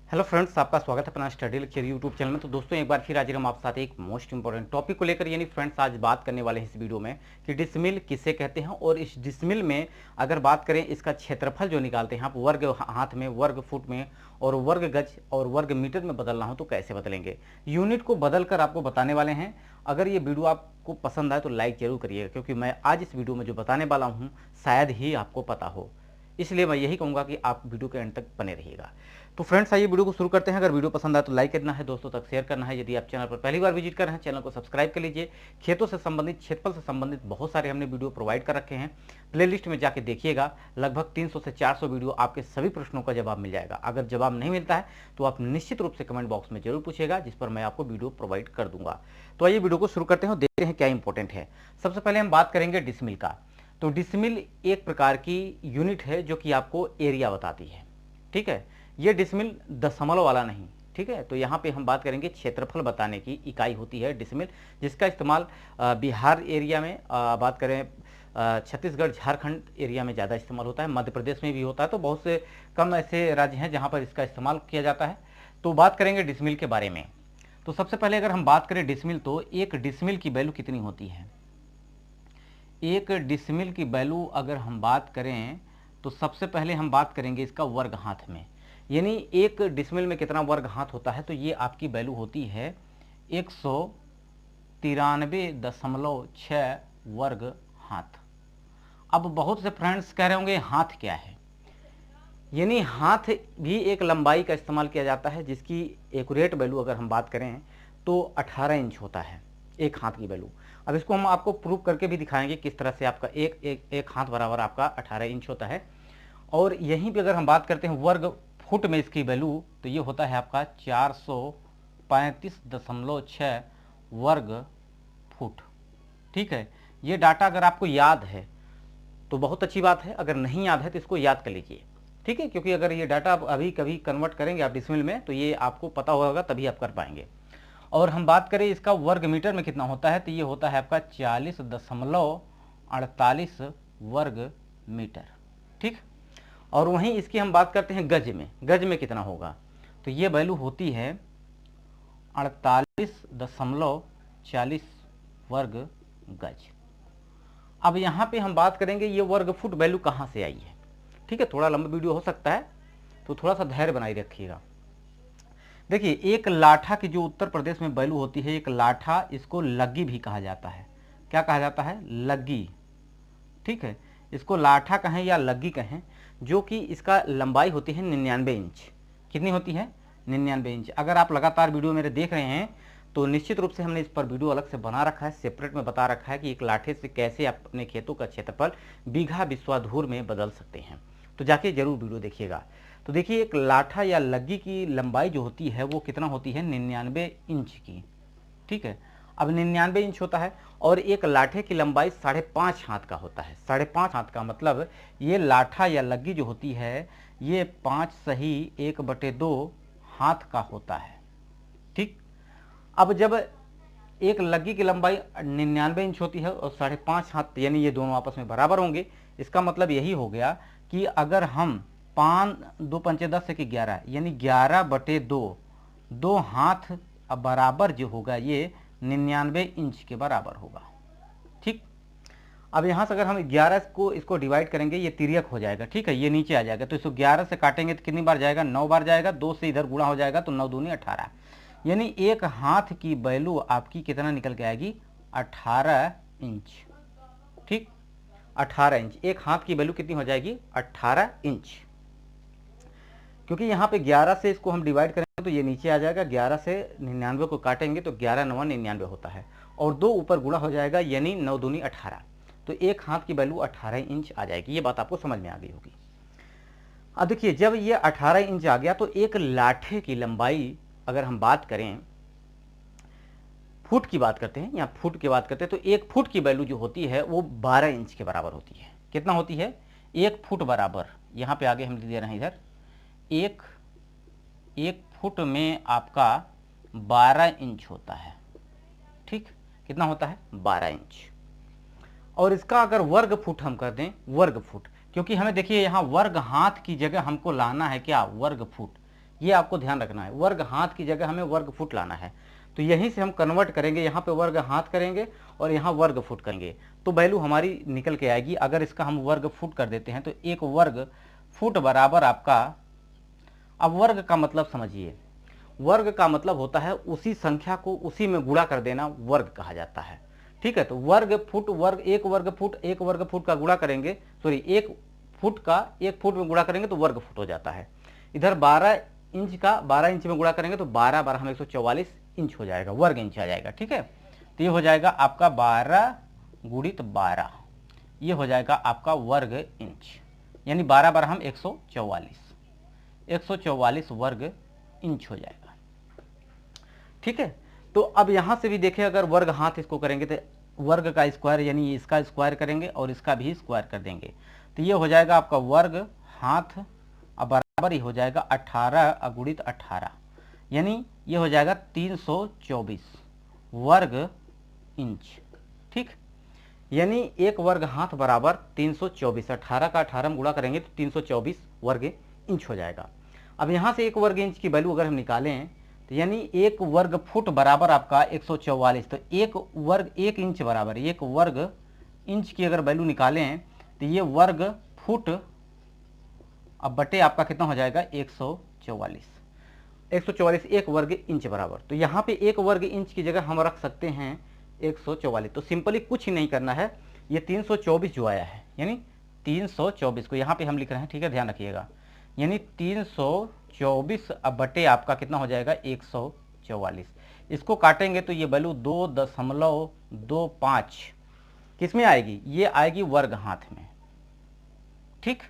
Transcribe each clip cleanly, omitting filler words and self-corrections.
Hello friends, आपका स्वागत है अपना स्टडी लेक्चर यूट्यूब चैनल में। तो दोस्तों एक बार फिर हाजिर हम आपके साथ एक मोस्ट इंपॉर्टेंट टॉपिक को लेकर, यानी फ्रेंड्स आज बात करने वाले हैं इस वीडियो में कि डिसमिल किसे कहते हैं, और इस डिसमिल में अगर बात करें इसका क्षेत्रफल जो निकालते हैं आप वर्ग हाथ में, वर्ग फुट में और वर्ग गज और वर्ग मीटर में बदलना हो तो कैसे बदलेंगे, यूनिट को बदल कर आपको बताने वाले हैं। अगर ये वीडियो आपको पसंद आए तो लाइक जरूर करिएगा, क्योंकि मैं आज इस वीडियो में जो बताने वाला हूँ शायद ही आपको पता हो, इसलिए मैं यही कहूँगा कि आप वीडियो के एंड तक बने रहिएगा। तो फ्रेंड्स आइए वीडियो को शुरू करते हैं। अगर वीडियो पसंद आए तो लाइक करना है, दोस्तों तक शेयर करना है। यदि आप चैनल पर पहली बार विजिट कर रहे हैं चैनल को सब्सक्राइब कर लीजिए। खेतों से संबंधित, क्षेत्रफल से संबंधित बहुत सारे हमने वीडियो प्रोवाइड कर रखे हैं, प्लेलिस्ट में जाके देखिएगा। लगभग 300 से 400 वीडियो आपके सभी प्रश्नों का जवाब मिल जाएगा। अगर जवाब नहीं मिलता है तो आप निश्चित रूप से कमेंट बॉक्स में जरूर पूछेगा, जिस पर मैं आपको वीडियो प्रोवाइड कर दूंगा। तो आइए वीडियो को शुरू करते हैं और देखते हैं क्या इंपॉर्टेंट है। सबसे पहले हम बात करेंगे डिसमिल का। तो डिसमिल एक प्रकार की यूनिट है जो कि आपको एरिया बताती है, ठीक है। ये डिसमिल दशमलव वाला नहीं, ठीक है। तो यहाँ पे हम बात करेंगे क्षेत्रफल बताने की इकाई होती है डिसमिल, जिसका इस्तेमाल बिहार एरिया में, बात करें छत्तीसगढ़ झारखंड एरिया में ज़्यादा इस्तेमाल होता है, मध्य प्रदेश में भी होता है। तो बहुत से कम ऐसे राज्य हैं जहाँ पर इसका इस्तेमाल किया जाता है। तो बात करेंगे डिसमिल के बारे में। तो सबसे पहले अगर हम बात करें डिसमिल, तो एक डिसमिल की वैल्यू कितनी होती है। एक डिसमिल की वैल्यू अगर हम बात करें तो सबसे पहले हम बात करेंगे इसका वर्ग हाथ में, यानी एक डिसमिल में कितना वर्ग हाथ होता है। तो ये आपकी वैल्यू होती है 193.6 वर्ग हाथ। अब बहुत से फ्रेंड्स कह रहे होंगे हाथ क्या है, यानी हाथ भी एक लंबाई का इस्तेमाल किया जाता है, जिसकी एक्यूरेट वैल्यू अगर हम बात करें तो 18 इंच होता है एक हाथ की वैल्यू। अब इसको हम आपको प्रूव करके भी दिखाएंगे किस तरह से आपका एक हाथ बराबर आपका 18 इंच होता है। और यहीं पे अगर हम बात करते हैं वर्ग फुट में इसकी वैल्यू, तो ये होता है आपका 435.6 वर्ग फुट, ठीक है। ये डाटा अगर आपको याद है तो बहुत अच्छी बात है, अगर नहीं याद है तो इसको याद कर लीजिए, ठीक है। क्योंकि अगर ये डाटा आप अभी कभी कन्वर्ट करेंगे आप डिसमिल में तो ये आपको पता होगा, तभी आप कर पाएंगे। और हम बात करें इसका वर्ग मीटर में कितना होता है, तो ये होता है आपका 40.48 वर्ग मीटर, ठीक। और वहीं इसकी हम बात करते हैं गज में, गज में कितना होगा, तो ये वैल्यू होती है 48.40 वर्ग गज। अब यहाँ पे हम बात करेंगे ये वर्ग फुट वैल्यू कहाँ से आई है, ठीक है। थोड़ा लंबा वीडियो हो सकता है तो थोड़ा सा धैर्य बनाए रखिएगा। देखिए एक लाठा की जो उत्तर प्रदेश में वैल्यू होती है, एक लाठा, इसको लग्गी भी कहा जाता है। क्या कहा जाता है, लग्गी, ठीक है। इसको लाठा कहें या लग्गी कहें, जो कि इसका लंबाई होती है 99 इंच। कितनी होती है, 99 इंच। अगर आप लगातार वीडियो मेरे देख रहे हैं तो निश्चित रूप से हमने इस पर वीडियो अलग से बना रखा है, सेपरेट में बता रखा है कि एक लाठे से कैसे आप अपने खेतों का क्षेत्रफल बीघा बिस्वाधूर में बदल सकते हैं। तो जाके जरूर वीडियो देखिएगा। तो देखिए एक लाठा या लग्गी की लंबाई जो होती है वो कितना होती है, 99 इंच की, ठीक है। अब 99 इंच होता है और एक लाठे की लंबाई 5.5 हाथ का होता है। 5.5 हाथ का मतलब ये लाठा या लग्गी जो होती है ये 5 सही 1/2 हाथ का होता है, ठीक। अब जब एक लग्गी की लंबाई 99 इंच होती है और 5.5 हाथ, यानी ये दोनों आपस में बराबर होंगे, इसका मतलब यही हो गया कि अगर हम 5 2 पंचे 10 के 11, यानी 11/2 दो हाथ बराबर जो होगा ये 99 इंच के बराबर होगा, ठीक। अब यहाँ से अगर हम 11 को इसको डिवाइड करेंगे ये तिर्यक हो जाएगा, ठीक है, ये नीचे आ जाएगा। तो इसको 11 से काटेंगे तो कितनी बार जाएगा, 9 बार जाएगा। 2 से इधर गुणा हो जाएगा तो 9 दूनी 18, यानी एक हाथ की वैल्यू आपकी कितना निकल के आएगी, 18 इंच, ठीक। 18 इंच एक हाथ की वैल्यू कितनी हो जाएगी, 18 इंच। क्योंकि यहाँ पे 11 से इसको हम डिवाइड करेंगे तो ये नीचे आ जाएगा, 11 से 99 को काटेंगे तो 11 9 99 होता है और 2 ऊपर गुणा हो जाएगा, यानी 9 दूनी 18। तो एक हाथ की वैल्यू 18 इंच आ जाएगी। ये बात आपको समझ में आ गई होगी। अब देखिए जब ये 18 इंच आ गया तो एक लाठे की लंबाई अगर हम बात करें, फुट की बात करते हैं, यहाँ फुट की बात करते हैं, तो एक फुट की वैल्यू जो होती है वो 12 इंच के बराबर होती है। कितना होती है, एक फुट बराबर, यहाँ पे आगे हम दे रहे हैं इधर, एक फुट में आपका 12 इंच होता है, ठीक। कितना होता है, 12 इंच। और इसका अगर वर्ग फुट हम कर दें, वर्ग फुट, क्योंकि हमें देखिए यहाँ वर्ग हाथ की जगह हमको लाना है क्या, वर्ग फुट, ये आपको ध्यान रखना है, वर्ग हाथ की जगह हमें वर्ग फुट लाना है। तो यहीं से हम कन्वर्ट करेंगे, यहाँ पे वर्ग हाथ करेंगे और यहाँ वर्ग फुट करेंगे, तो वैल्यू हमारी निकल के आएगी। अगर इसका हम वर्ग फुट कर देते हैं तो एक वर्ग फुट बराबर आपका, अब वर्ग का मतलब समझिए, वर्ग का मतलब होता है उसी संख्या को उसी में गुणा कर देना, वर्ग कहा जाता है। ठीक है, तो वर्ग फुट, वर्ग एक वर्ग फुट, एक वर्ग फुट का गुणा करेंगे, सॉरी एक फुट का एक फुट में गुणा करेंगे तो वर्ग फुट हो जाता है। इधर 12 इंच का 12 इंच में गुणा करेंगे तो 12 12 हम 144 इंच हो जाएगा, वर्ग इंच आ जाएगा। ठीक है, तो ये हो जाएगा आपका 12 गुणित 12, ये हो जाएगा आपका वर्ग इंच, यानी 12 12 हम 144 वर्ग इंच हो जाएगा। ठीक है, तो अब यहां से भी देखें, अगर वर्ग हाथ इसको करेंगे तो वर्ग का स्क्वायर यानी इसका स्क्वायर करेंगे और इसका भी स्क्वायर कर देंगे, तो ये हो जाएगा आपका वर्ग हाथ, अब बराबर ही हो जाएगा 18 गुणित 18, यानी ये हो जाएगा 324 वर्ग इंच। ठीक, यानी एक वर्ग हाथ बराबर 324, 18 का 18 में गुणा करेंगे तो 324 वर्ग इंच हो जाएगा। अब यहाँ से एक वर्ग इंच की वैल्यू अगर हम निकालें तो यानी एक वर्ग फुट बराबर आपका 144, तो एक वर्ग एक इंच बराबर, एक वर्ग इंच की अगर वैल्यू निकालें तो ये वर्ग फुट अब बटे आपका कितना हो जाएगा 144 एक वर्ग इंच बराबर। तो यहाँ पे एक वर्ग इंच की जगह हम रख सकते हैं 144। तो सिंपली कुछ ही नहीं करना है, ये 324 जो आया है यानी 324 को यहाँ पे हम लिख रहे हैं। ठीक है, ध्यान रखिएगा, यानी 324 अब बटे आपका कितना हो जाएगा 144। इसको काटेंगे तो ये वैल्यू 2.25 किस में आएगी, ये आएगी वर्ग हाथ में। ठीक,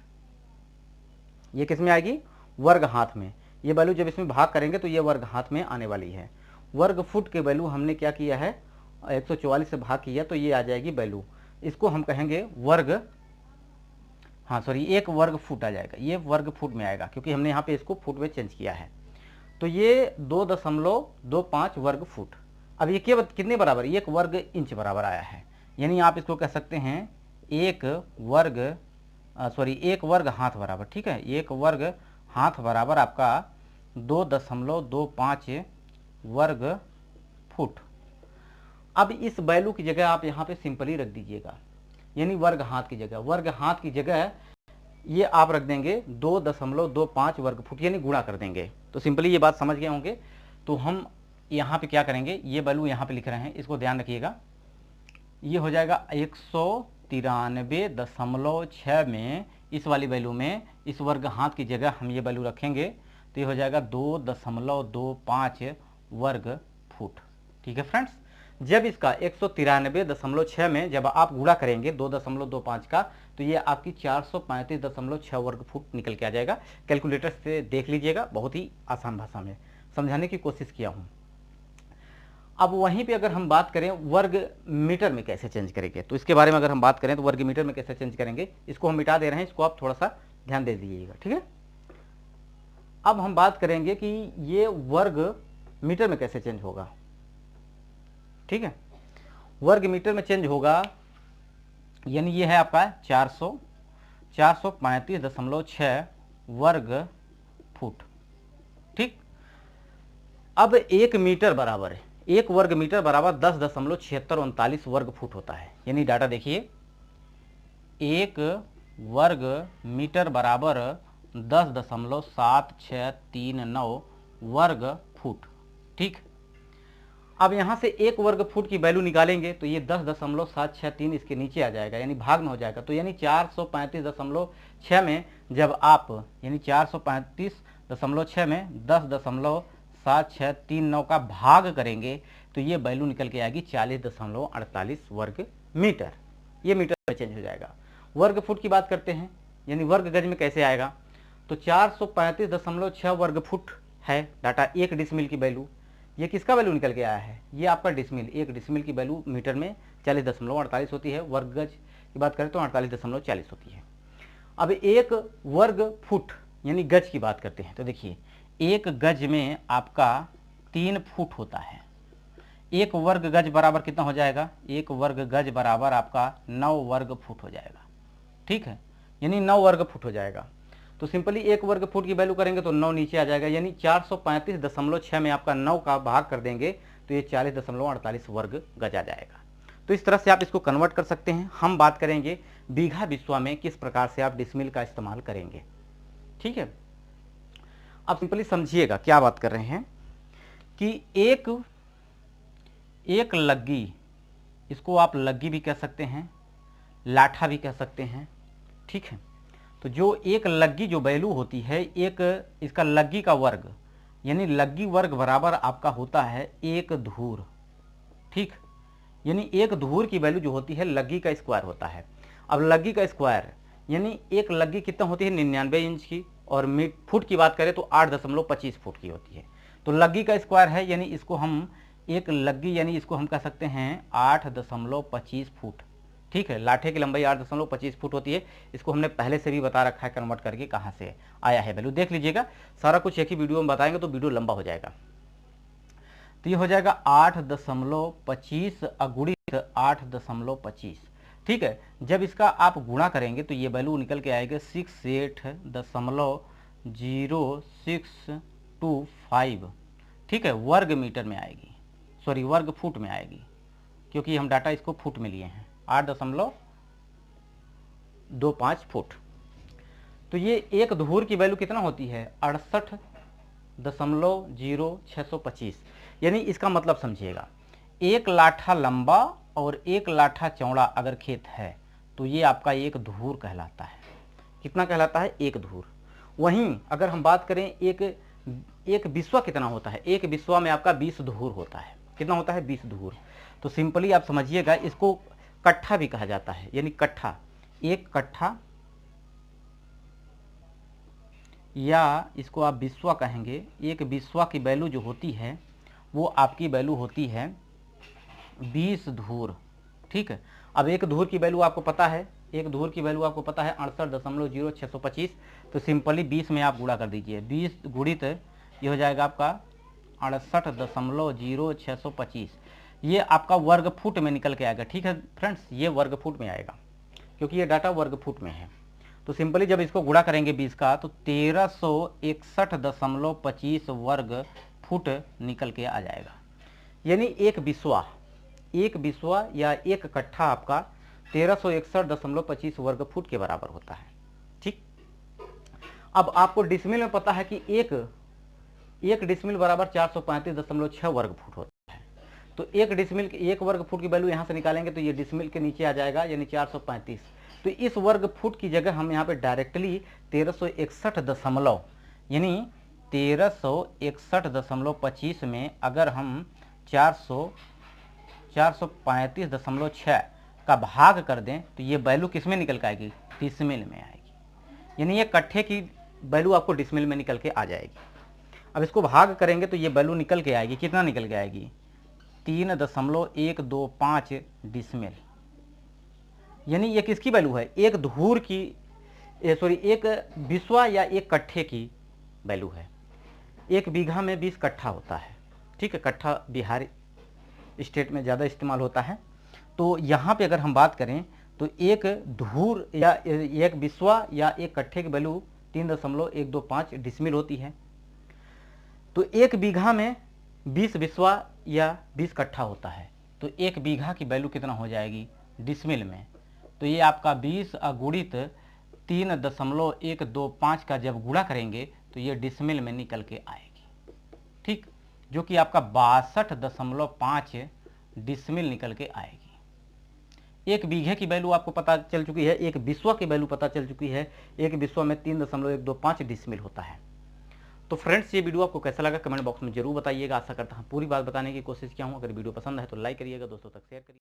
ये किस में आएगी, वर्ग हाथ में। ये वैल्यू जब इसमें भाग करेंगे तो ये वर्ग हाथ में आने वाली है। वर्ग फुट के वैल्यू हमने क्या किया है, 144 से भाग किया तो ये आ जाएगी वैल्यू, इसको हम कहेंगे वर्ग, हाँ सॉरी एक वर्ग फुट आ जाएगा, ये वर्ग फुट में आएगा क्योंकि हमने यहाँ पे इसको फुट में चेंज किया है। तो ये 2.25 वर्ग फुट। अब ये कितने बराबर, एक वर्ग इंच बराबर आया है, यानी आप इसको कह सकते हैं एक वर्ग हाथ बराबर। ठीक है, एक वर्ग हाथ बराबर आपका 2.25 वर्ग फुट। अब इस वैल्यू की जगह आप यहाँ पे सिंपली रख दीजिएगा, यानी वर्ग हाथ की जगह ये आप रख देंगे 2.25 वर्ग फुट, यानी गुणा कर देंगे। तो सिंपली ये बात समझ गए होंगे। तो हम यहाँ पे क्या करेंगे, ये वैल्यू यहाँ पे लिख रहे हैं, इसको ध्यान रखिएगा, ये हो जाएगा 193.6 में इस वाली वैल्यू में इस वर्ग हाथ की जगह हम ये वैल्यू रखेंगे तो ये हो जाएगा 2.25 वर्ग फुट। ठीक है फ्रेंड्स, जब इसका 193.6 में जब आप गुणा करेंगे 2.25 का तो ये आपकी 435.6 वर्ग फुट निकल के आ जाएगा। कैलकुलेटर से देख लीजिएगा, बहुत ही आसान भाषा में समझाने की कोशिश किया हूँ। अब वहीं पे अगर हम बात करें वर्ग मीटर में कैसे चेंज करेंगे, तो इसके बारे में अगर हम बात करें तो वर्ग मीटर में कैसे चेंज करेंगे, इसको हम मिटा दे रहे हैं, इसको आप थोड़ा सा ध्यान दे दीजिएगा। ठीक है, अब हम बात करेंगे कि ये वर्ग मीटर में कैसे चेंज होगा। ठीक है, वर्ग मीटर में चेंज होगा, यानी ये है आपका 435.6 वर्ग फुट। ठीक, अब एक मीटर बराबर है, एक वर्ग मीटर बराबर 10.7639 वर्ग फुट होता है। यानी डाटा देखिए, एक वर्ग मीटर बराबर 10.7639 वर्ग फुट। ठीक, अब यहाँ से एक वर्ग फुट की वैल्यू निकालेंगे तो ये 10.763 इसके नीचे आ जाएगा, यानी भाग में हो जाएगा। तो यानी 435.6 में जब आप, यानी 435.6 में 10.7639 का भाग करेंगे तो ये वैल्यू निकल के आएगी 40.48 वर्ग मीटर। ये मीटर में चेंज हो जाएगा। वर्ग फुट की बात करते हैं, यानी वर्ग गज में कैसे आएगा, तो 435.6 वर्ग फुट है डाटा, एक डिसमिल की वैल्यू। ये किसका वैल्यू निकल के आया है, ये आपका डिसमिल, एक डिसमिल की वैल्यू मीटर में 40.48 होती है। वर्ग गज की बात करें तो 48.40 होती है। अब एक वर्ग फुट यानी गज की बात करते हैं, तो देखिए एक गज में आपका 3 फुट होता है। एक वर्ग गज बराबर कितना हो जाएगा, एक वर्ग गज बराबर आपका 9 वर्ग फुट हो जाएगा। ठीक है, यानी 9 वर्ग फुट हो जाएगा। तो सिंपली 1 वर्ग फुट की वैल्यू करेंगे तो 9 नीचे आ जाएगा, यानी 435.6 में आपका 9 का भाग कर देंगे तो ये 40.48 वर्ग गज आ जाएगा। तो इस तरह से आप इसको कन्वर्ट कर सकते हैं। हम बात करेंगे बीघा बिस्वा में किस प्रकार से आप डिसमिल का इस्तेमाल करेंगे। ठीक है, आप सिंपली समझिएगा क्या बात कर रहे हैं कि एक लग्गी, इसको आप लग्गी भी कह सकते हैं, लाठा भी कह सकते हैं। ठीक है, तो जो एक लग्गी जो वैल्यू होती है, एक इसका लग्गी का वर्ग, यानी लग्गी वर्ग बराबर आपका होता है एक धूर। ठीक, यानी एक धूर की वैल्यू जो होती है लग्गी का स्क्वायर होता है। अब लग्गी का स्क्वायर यानी एक लग्गी कितना होती है 99 इंच की, और फुट की बात करें तो 8.25 फुट की होती है। तो लग्गी का स्क्वायर है, यानी इसको हम एक लग्गी, यानी इसको हम कह सकते हैं 8.25 फुट। ठीक है, लाठे की लंबाई 8.25 फुट होती है। इसको हमने पहले से भी बता रखा है कन्वर्ट करके कहाँ से आया है वैल्यू, देख लीजिएगा। सारा कुछ एक ही वीडियो में बताएंगे तो वीडियो लंबा हो जाएगा। तो ये हो जाएगा 8.25 गुणित 8.25। ठीक है, जब इसका आप गुणा करेंगे तो ये वैल्यू निकल के आएगा 68.0625। ठीक है, वर्ग मीटर में आएगी, सॉरी वर्ग फुट में आएगी, क्योंकि हम डाटा इसको फुट में लिए हैं, 8.25 फुट। तो ये एक धूर की वैल्यू कितना होती है 68.0625। यानी इसका मतलब समझिएगा, एक लाठा लंबा और एक लाठा चौड़ा अगर खेत है तो ये आपका एक धूर कहलाता है। कितना कहलाता है? एक धूर। वहीं अगर हम बात करें एक बिस्वा कितना होता है, एक बिस्वा में आपका 20 धूर होता है। कितना होता है? 20 धूर। तो सिंपली आप समझिएगा, इसको कट्ठा भी कहा जाता है, यानी कट्ठा, एक कट्ठा, या इसको आप बिस्वा कहेंगे। एक बिस्वा की वैल्यू जो होती है वो आपकी वैल्यू होती है 20 धूर। ठीक है, अब एक धूर की वैल्यू आपको पता है, एक धूर की वैल्यू आपको पता है 68.0625। तो सिंपली 20 में आप गुणा कर दीजिए, 20 गुणित ये हो जाएगा आपका 68.0625। ये आपका वर्ग फुट में निकल के आएगा। ठीक है फ्रेंड्स, ये वर्ग फुट में आएगा क्योंकि ये डाटा वर्ग फुट में है। तो सिंपली जब इसको गुणा करेंगे 20 का तो 1361.25 वर्ग फुट निकल के आ जाएगा। यानी एक बिस्वा या एक कट्ठा आपका 1361.25 वर्ग फुट के बराबर होता है। ठीक, अब आपको डिसमिल में पता है कि एक डिसमिल बराबर 435.6 वर्ग फुट होता है। तो एक डिसमिल, एक वर्ग फुट की वैल्यू यहाँ से निकालेंगे तो ये डिसमिल के नीचे आ जाएगा, यानी 435। तो इस वर्ग फुट की जगह हम यहाँ पे डायरेक्टली 1361 यानी 1361.25 में अगर हम 435.6 का भाग कर दें तो ये वैल्यू किस में निकल के आएगी? डिसमिल में आएगी। यानी ये कट्ठे की वैल्यू आपको डिसमिल में निकल के आ जाएगी। अब इसको भाग करेंगे तो ये वैल्यू निकल के आएगी, कितना निकल के आएगी? 3.125 डिसमिल। यानी ये किसकी वैल्यू है? एक धूर की, सॉरी एक बिस्वा या एक कट्ठे की वैल्यू है। एक बीघा में 20 कट्ठा होता है। ठीक है, कट्ठा बिहार स्टेट में ज़्यादा इस्तेमाल होता है। तो यहाँ पे अगर हम बात करें तो एक धूर या एक बिस्वा या एक कट्ठे की वैल्यू 3.125 डिसमिल होती है। तो एक बीघा में 20 बिस्वा या 20 कट्ठा होता है। तो एक बीघा की वैल्यू कितना हो जाएगी डिसमिल में? तो ये आपका 20 गुणित 3.125 का जब गुणा करेंगे तो ये डिसमिल में निकल के आएगी। ठीक, जो कि आपका 62.5 डिसमिल निकल के आएगी। एक बीघे की वैल्यू आपको पता चल चुकी है, एक बिस्वा की वैल्यू पता चल चुकी है। एक बिस्वा में 3.125 डिसमिल होता है। तो फ्रेंड्स, ये वीडियो आपको कैसा लगा कमेंट बॉक्स में जरूर बताइएगा। आशा करता हूँ पूरी बात बताने की कोशिश किया हूँ। अगर वीडियो पसंद है तो लाइक करिएगा, दोस्तों तक शेयर करिए।